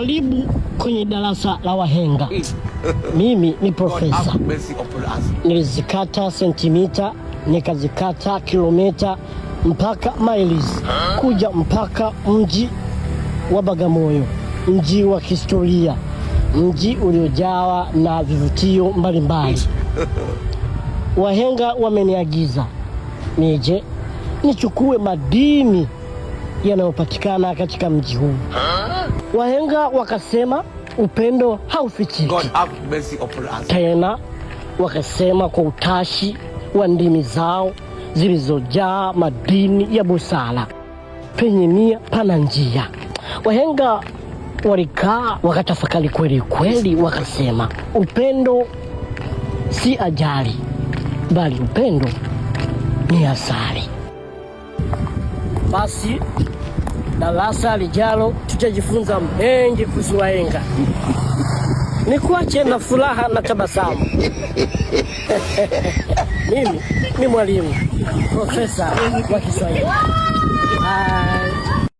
Karibu kwenye darasa la wahenga. Mimi ni profesa. Nilizikata sentimita, nikazikata kilomita mpaka miles, kuja mpaka mji wa Bagamoyo, mji wa historia, mji uliojawa na vivutio mbalimbali. Wahenga wameniagiza nije nichukue madini yanayopatikana katika mji huu. Wahenga wakasema upendo haufichiki. Tena wakasema kwa utashi wa ndimi zao zilizojaa madini ya busara, penye nia pana njia. Wahenga walikaa wakatafakari kweli kweli, wakasema upendo si ajali, bali upendo ni asali. Basi darasa lijalo tutajifunza mengi kuhusu wahenga. Nikuache na furaha na tabasamu. Mimi ni mwalimu, profesa wa Kiswahili.